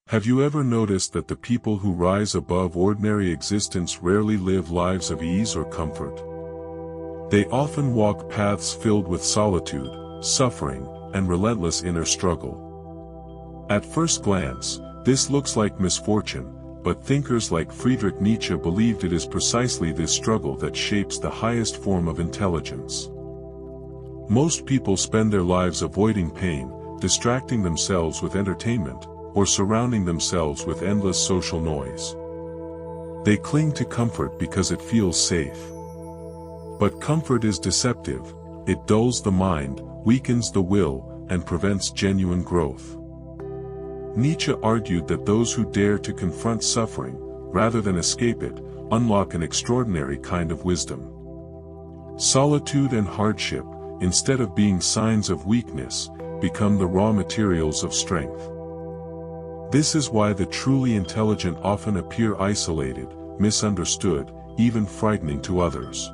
Have you ever noticed that the people who rise above ordinary existence rarely live lives of ease or comfort? They often walk paths filled with solitude, suffering, and relentless inner struggle. At first glance, this looks like misfortune, but thinkers like Friedrich Nietzsche believed it is precisely this struggle that shapes the highest form of intelligence. Most people spend their lives avoiding pain, distracting themselves with entertainment, or surrounding themselves with endless social noise. They cling to comfort because it feels safe. But comfort is deceptive. It dulls the mind, weakens the will, and prevents genuine growth. Nietzsche argued that those who dare to confront suffering, rather than escape it, unlock an extraordinary kind of wisdom. Solitude and hardship, instead of being signs of weakness, become the raw materials of strength. This is why the truly intelligent often appear isolated, misunderstood, even frightening to others.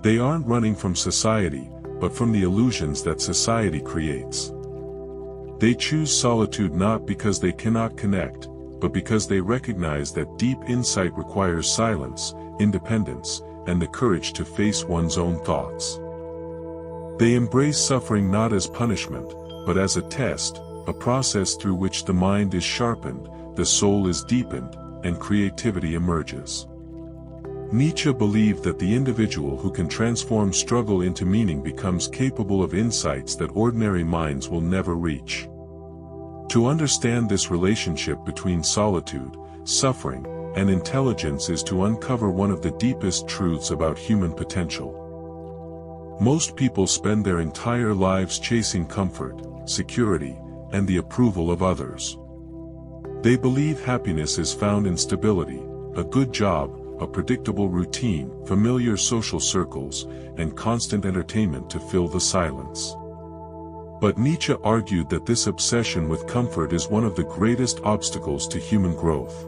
They aren't running from society, but from the illusions that society creates. They choose solitude not because they cannot connect, but because they recognize that deep insight requires silence, independence, and the courage to face one's own thoughts. They embrace suffering not as punishment, but as a test, a process through which the mind is sharpened, the soul is deepened, and creativity emerges. Nietzsche believed that the individual who can transform struggle into meaning becomes capable of insights that ordinary minds will never reach. To understand this relationship between solitude, suffering, and intelligence is to uncover one of the deepest truths about human potential. Most people spend their entire lives chasing comfort, security, and the approval of others. They believe happiness is found in stability, a good job, a predictable routine, familiar social circles, and constant entertainment to fill the silence. But Nietzsche argued that this obsession with comfort is one of the greatest obstacles to human growth.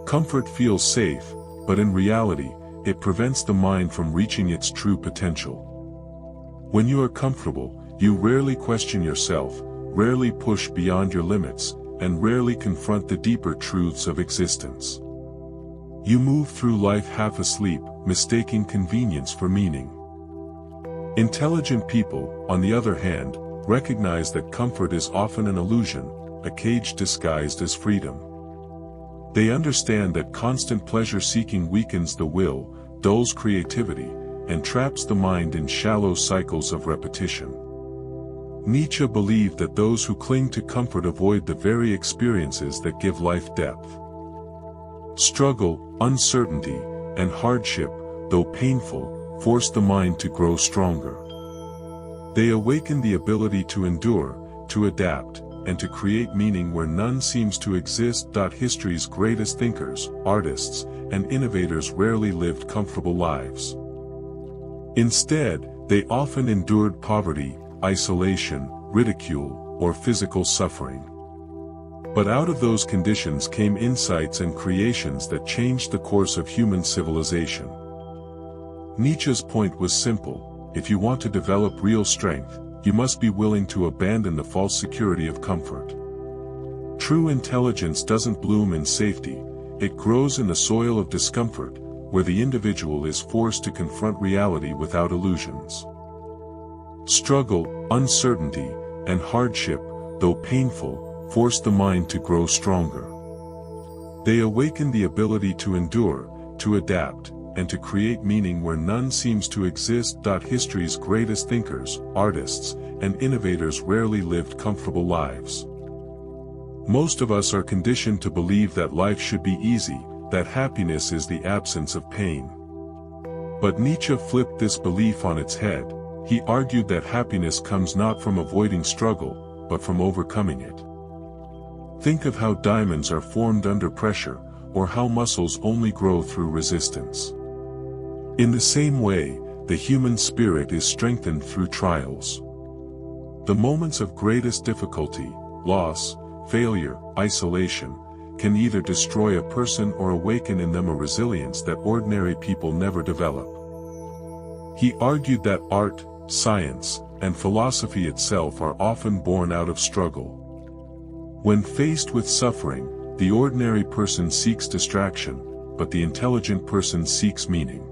Comfort feels safe, but in reality, it prevents the mind from reaching its true potential. When you are comfortable, you rarely question yourself, rarely push beyond your limits, and rarely confront the deeper truths of existence. You move through life half asleep, mistaking convenience for meaning. Intelligent people, on the other hand, recognize that comfort is often an illusion, a cage disguised as freedom. They understand that constant pleasure-seeking weakens the will, dulls creativity, and traps the mind in shallow cycles of repetition. Nietzsche believed that those who cling to comfort avoid the very experiences that give life depth. Struggle, uncertainty, and hardship, though painful, force the mind to grow stronger. They awaken the ability to endure, to adapt, and to create meaning where none seems to exist. History's greatest thinkers, artists, and innovators rarely lived comfortable lives. Instead, they often endured poverty, isolation, ridicule, or physical suffering. But out of those conditions came insights and creations that changed the course of human civilization. Nietzsche's point was simple: if you want to develop real strength, you must be willing to abandon the false security of comfort. True intelligence doesn't bloom in safety, it grows in the soil of discomfort, where the individual is forced to confront reality without illusions. Struggle, uncertainty, and hardship, though painful, force the mind to grow stronger. They awaken the ability to endure, to adapt, and to create meaning where none seems to exist. History's greatest thinkers, artists, and innovators rarely lived comfortable lives. Most of us are conditioned to believe that life should be easy, that happiness is the absence of pain. But Nietzsche flipped this belief on its head. He argued that happiness comes not from avoiding struggle, but from overcoming it. Think of how diamonds are formed under pressure, or how muscles only grow through resistance. In the same way, the human spirit is strengthened through trials. The moments of greatest difficulty, loss, failure, isolation, can either destroy a person or awaken in them a resilience that ordinary people never develop. He argued that art, science, and philosophy itself are often born out of struggle. When faced with suffering, the ordinary person seeks distraction, but the intelligent person seeks meaning.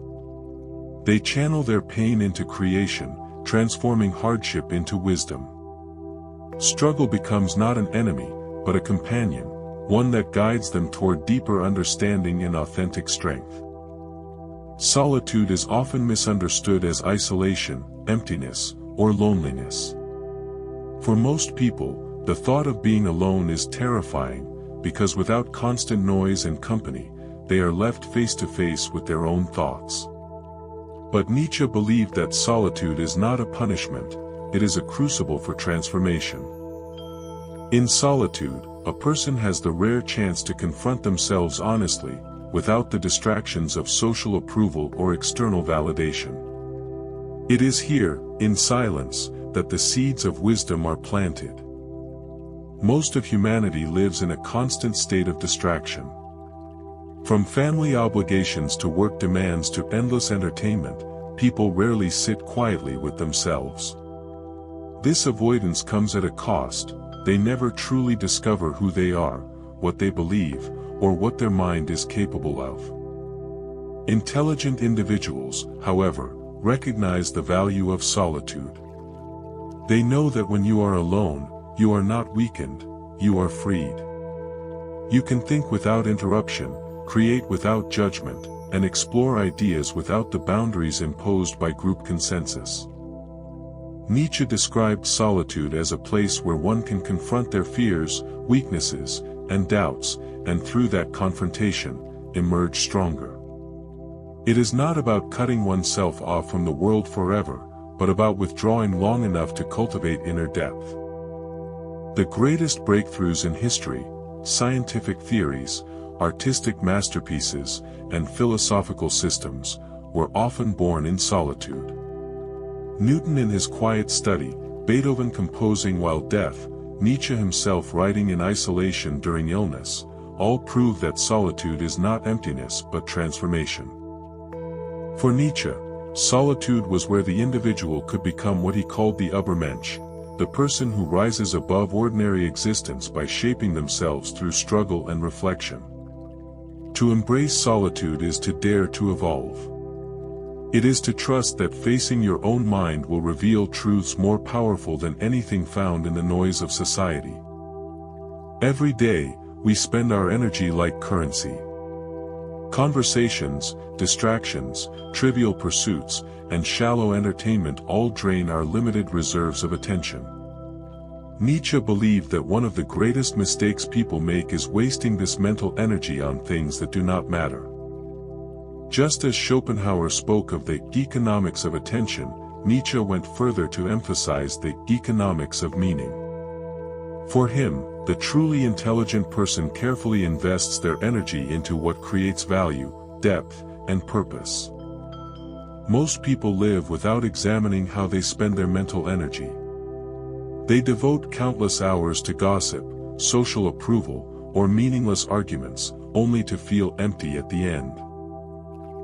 They channel their pain into creation, transforming hardship into wisdom. Struggle becomes not an enemy, but a companion, one that guides them toward deeper understanding and authentic strength. Solitude is often misunderstood as isolation, emptiness, or loneliness. For most people, the thought of being alone is terrifying, because without constant noise and company, they are left face to face with their own thoughts. But Nietzsche believed that solitude is not a punishment, it is a crucible for transformation. In solitude, a person has the rare chance to confront themselves honestly, without the distractions of social approval or external validation. It is here, in silence, that the seeds of wisdom are planted. Most of humanity lives in a constant state of distraction. From family obligations to work demands to endless entertainment, people rarely sit quietly with themselves. This avoidance comes at a cost. They never truly discover who they are, what they believe, or what their mind is capable of. Intelligent individuals, however, recognize the value of solitude. They know that when you are alone, you are not weakened, you are freed. You can think without interruption, create without judgment, and explore ideas without the boundaries imposed by group consensus. Nietzsche described solitude as a place where one can confront their fears, weaknesses, and doubts, and through that confrontation, emerge stronger. It is not about cutting oneself off from the world forever, but about withdrawing long enough to cultivate inner depth. The greatest breakthroughs in history, scientific theories, artistic masterpieces, and philosophical systems, were often born in solitude. Newton in his quiet study, Beethoven composing while deaf, Nietzsche himself writing in isolation during illness, all prove that solitude is not emptiness but transformation. For Nietzsche, solitude was where the individual could become what he called the Übermensch, the person who rises above ordinary existence by shaping themselves through struggle and reflection. To embrace solitude is to dare to evolve. It is to trust that facing your own mind will reveal truths more powerful than anything found in the noise of society. Every day, we spend our energy like currency. Conversations, distractions, trivial pursuits, and shallow entertainment all drain our limited reserves of attention. Nietzsche believed that one of the greatest mistakes people make is wasting this mental energy on things that do not matter. Just as Schopenhauer spoke of the economics of attention, Nietzsche went further to emphasize the economics of meaning. For him, the truly intelligent person carefully invests their energy into what creates value, depth, and purpose. Most people live without examining how they spend their mental energy. They devote countless hours to gossip, social approval, or meaningless arguments, only to feel empty at the end.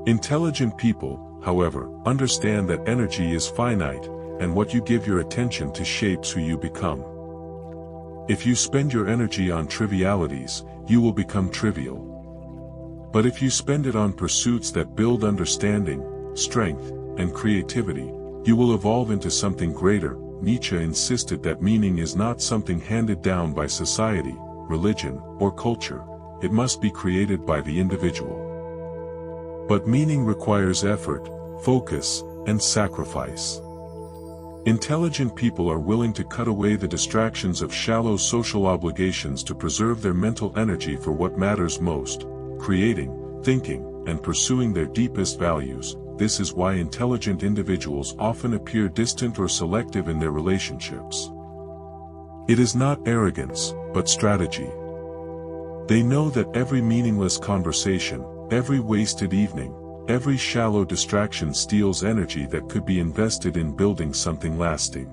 Intelligent people, however, understand that energy is finite, and what you give your attention to shapes who you become. If you spend your energy on trivialities, you will become trivial. But if you spend it on pursuits that build understanding, strength, and creativity, you will evolve into something greater. Nietzsche insisted that meaning is not something handed down by society, religion, or culture, it must be created by the individual. But meaning requires effort, focus, and sacrifice. Intelligent people are willing to cut away the distractions of shallow social obligations to preserve their mental energy for what matters most, creating, thinking, and pursuing their deepest values. This is why intelligent individuals often appear distant or selective in their relationships. It is not arrogance, but strategy. They know that every meaningless conversation, every wasted evening, every shallow distraction steals energy that could be invested in building something lasting.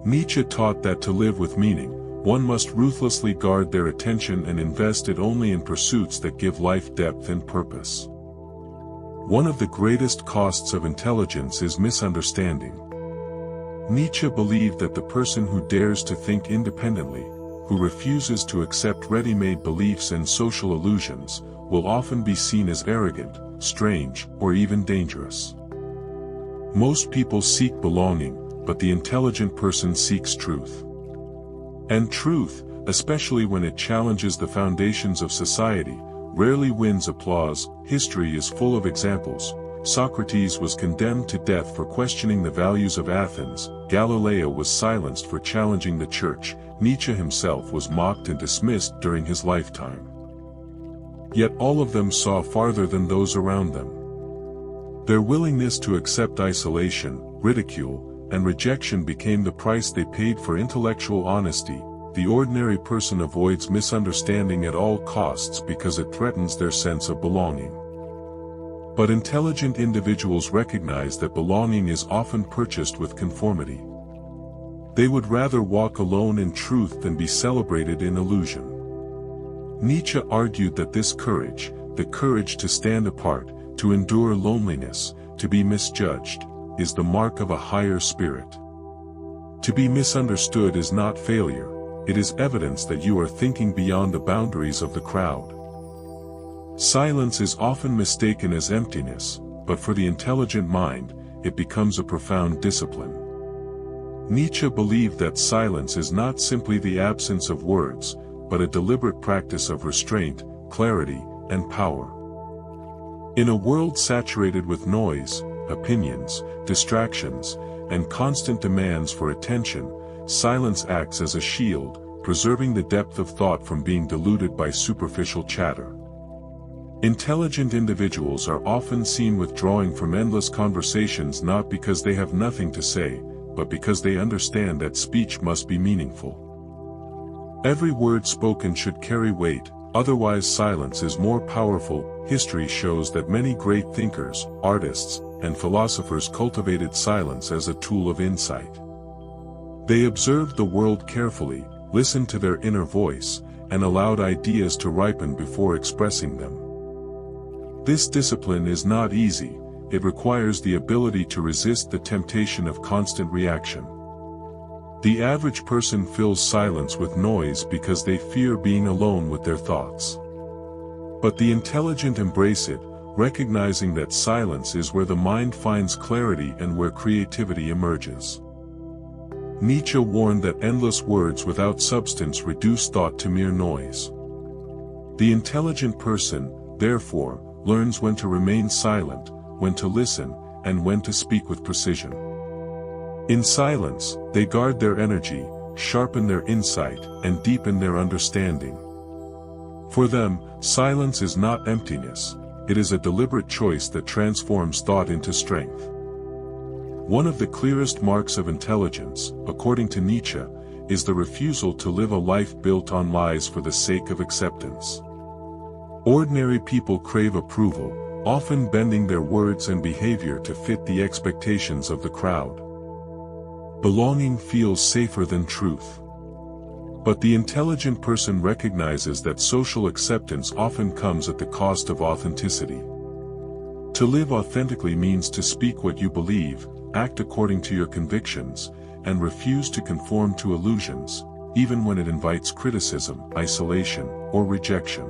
Nietzsche taught that to live with meaning, one must ruthlessly guard their attention and invest it only in pursuits that give life depth and purpose. One of the greatest costs of intelligence is misunderstanding. Nietzsche believed that the person who dares to think independently, who refuses to accept ready-made beliefs and social illusions, will often be seen as arrogant, strange, or even dangerous. Most people seek belonging, but the intelligent person seeks truth. And truth, especially when it challenges the foundations of society, rarely wins applause. History is full of examples. Socrates was condemned to death for questioning the values of Athens, Galileo was silenced for challenging the church, Nietzsche himself was mocked and dismissed during his lifetime. Yet all of them saw farther than those around them. Their willingness to accept isolation, ridicule, and rejection became the price they paid for intellectual honesty. The ordinary person avoids misunderstanding at all costs because it threatens their sense of belonging. But intelligent individuals recognize that belonging is often purchased with conformity. They would rather walk alone in truth than be celebrated in illusion. Nietzsche argued that this courage, the courage to stand apart, to endure loneliness, to be misjudged, is the mark of a higher spirit. To be misunderstood is not failure, it is evidence that you are thinking beyond the boundaries of the crowd. Silence is often mistaken as emptiness, but for the intelligent mind, it becomes a profound discipline. Nietzsche believed that silence is not simply the absence of words, but a deliberate practice of restraint, clarity, and power. In a world saturated with noise, opinions, distractions, and constant demands for attention, silence acts as a shield, preserving the depth of thought from being diluted by superficial chatter. Intelligent individuals are often seen withdrawing from endless conversations not because they have nothing to say, but because they understand that speech must be meaningful. Every word spoken should carry weight, otherwise silence is more powerful. History shows that many great thinkers, artists, and philosophers cultivated silence as a tool of insight. They observed the world carefully, listened to their inner voice, and allowed ideas to ripen before expressing them. This discipline is not easy, it requires the ability to resist the temptation of constant reaction. The average person fills silence with noise because they fear being alone with their thoughts. But the intelligent embrace it, recognizing that silence is where the mind finds clarity and where creativity emerges. Nietzsche warned that endless words without substance reduce thought to mere noise. The intelligent person, therefore, learns when to remain silent, when to listen, and when to speak with precision. In silence, they guard their energy, sharpen their insight, and deepen their understanding. For them, silence is not emptiness, it is a deliberate choice that transforms thought into strength. One of the clearest marks of intelligence, according to Nietzsche, is the refusal to live a life built on lies for the sake of acceptance. Ordinary people crave approval, often bending their words and behavior to fit the expectations of the crowd. Belonging feels safer than truth. But the intelligent person recognizes that social acceptance often comes at the cost of authenticity. To live authentically means to speak what you believe, act according to your convictions, and refuse to conform to illusions, even when it invites criticism, isolation, or rejection.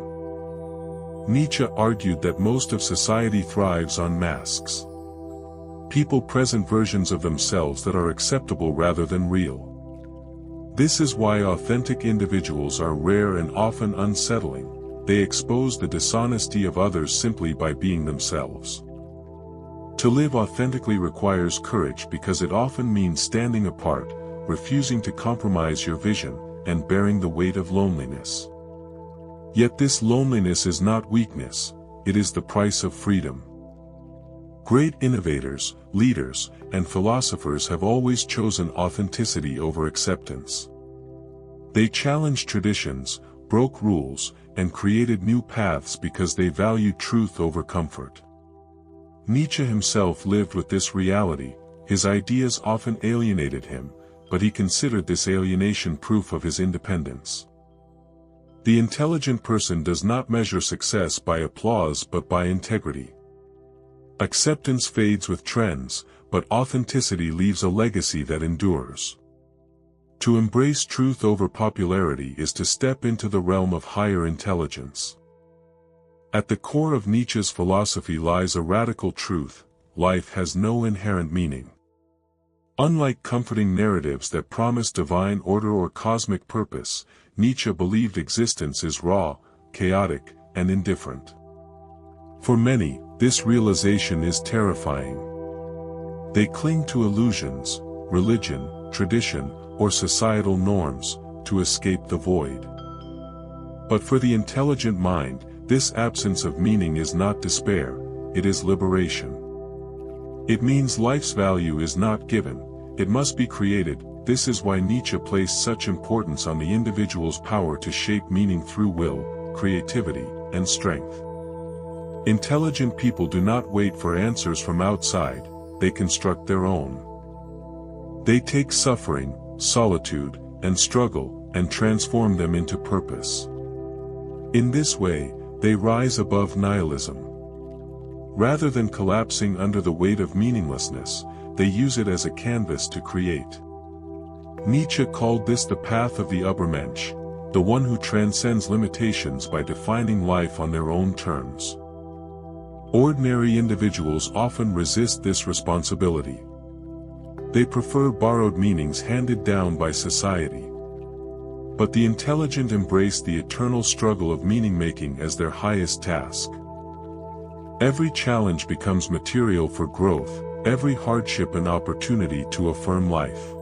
Nietzsche argued that most of society thrives on masks. People present versions of themselves that are acceptable rather than real. This is why authentic individuals are rare and often unsettling. They expose the dishonesty of others simply by being themselves. To live authentically requires courage because it often means standing apart, refusing to compromise your vision, and bearing the weight of loneliness. Yet this loneliness is not weakness, it is the price of freedom. Great innovators, leaders, and philosophers have always chosen authenticity over acceptance. They challenged traditions, broke rules, and created new paths because they valued truth over comfort. Nietzsche himself lived with this reality. His ideas often alienated him, but he considered this alienation proof of his independence. The intelligent person does not measure success by applause but by integrity. Acceptance fades with trends, but authenticity leaves a legacy that endures. To embrace truth over popularity is to step into the realm of higher intelligence. At the core of Nietzsche's philosophy lies a radical truth: life has no inherent meaning. Unlike comforting narratives that promise divine order or cosmic purpose, Nietzsche believed existence is raw, chaotic, and indifferent. For many, this realization is terrifying. They cling to illusions, religion, tradition, or societal norms, to escape the void. But for the intelligent mind, this absence of meaning is not despair, it is liberation. It means life's value is not given, it must be created. This is why Nietzsche placed such importance on the individual's power to shape meaning through will, creativity, and strength. Intelligent people do not wait for answers from outside, they construct their own. They take suffering, solitude, and struggle, and transform them into purpose. In this way, they rise above nihilism. Rather than collapsing under the weight of meaninglessness, they use it as a canvas to create. Nietzsche called this the path of the Übermensch, the one who transcends limitations by defining life on their own terms. Ordinary individuals often resist this responsibility. They prefer borrowed meanings handed down by society. But the intelligent embrace the eternal struggle of meaning-making as their highest task. Every challenge becomes material for growth, every hardship an opportunity to affirm life.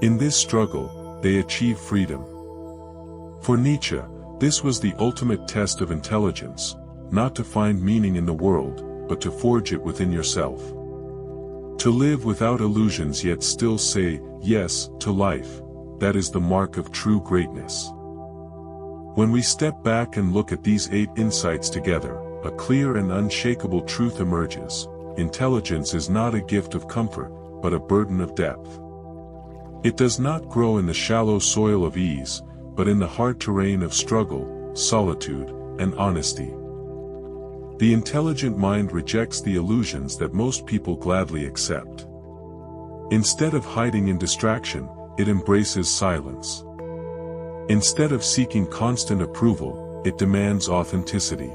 In this struggle, they achieve freedom. For Nietzsche, this was the ultimate test of intelligence, not to find meaning in the world, but to forge it within yourself. To live without illusions yet still say yes to life, that is the mark of true greatness. When we step back and look at these 8 insights together, a clear and unshakable truth emerges: intelligence is not a gift of comfort, but a burden of depth. It does not grow in the shallow soil of ease, but in the hard terrain of struggle, solitude, and honesty. The intelligent mind rejects the illusions that most people gladly accept. Instead of hiding in distraction, it embraces silence. Instead of seeking constant approval, it demands authenticity.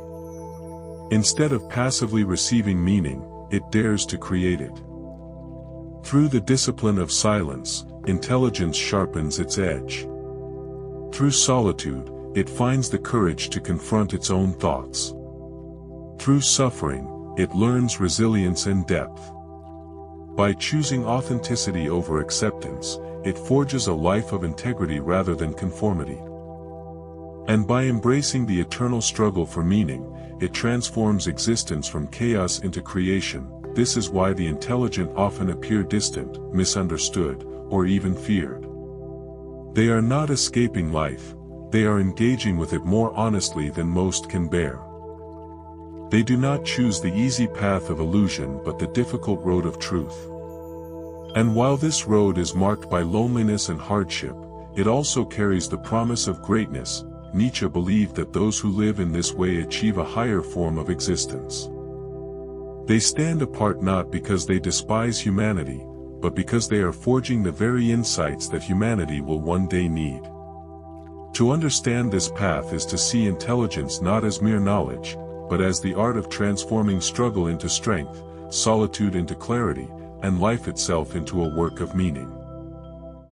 Instead of passively receiving meaning, it dares to create it. Through the discipline of silence, intelligence sharpens its edge. Through solitude, it finds the courage to confront its own thoughts. Through suffering, it learns resilience and depth. By choosing authenticity over acceptance, it forges a life of integrity rather than conformity. And by embracing the eternal struggle for meaning, it transforms existence from chaos into creation. This is why the intelligent often appear distant, misunderstood, or even feared. They are not escaping life, they are engaging with it more honestly than most can bear. They do not choose the easy path of illusion but the difficult road of truth. And while this road is marked by loneliness and hardship, it also carries the promise of greatness. Nietzsche believed that those who live in this way achieve a higher form of existence. They stand apart not because they despise humanity, but because they are forging the very insights that humanity will one day need. To understand this path is to see intelligence not as mere knowledge, but as the art of transforming struggle into strength, solitude into clarity, and life itself into a work of meaning.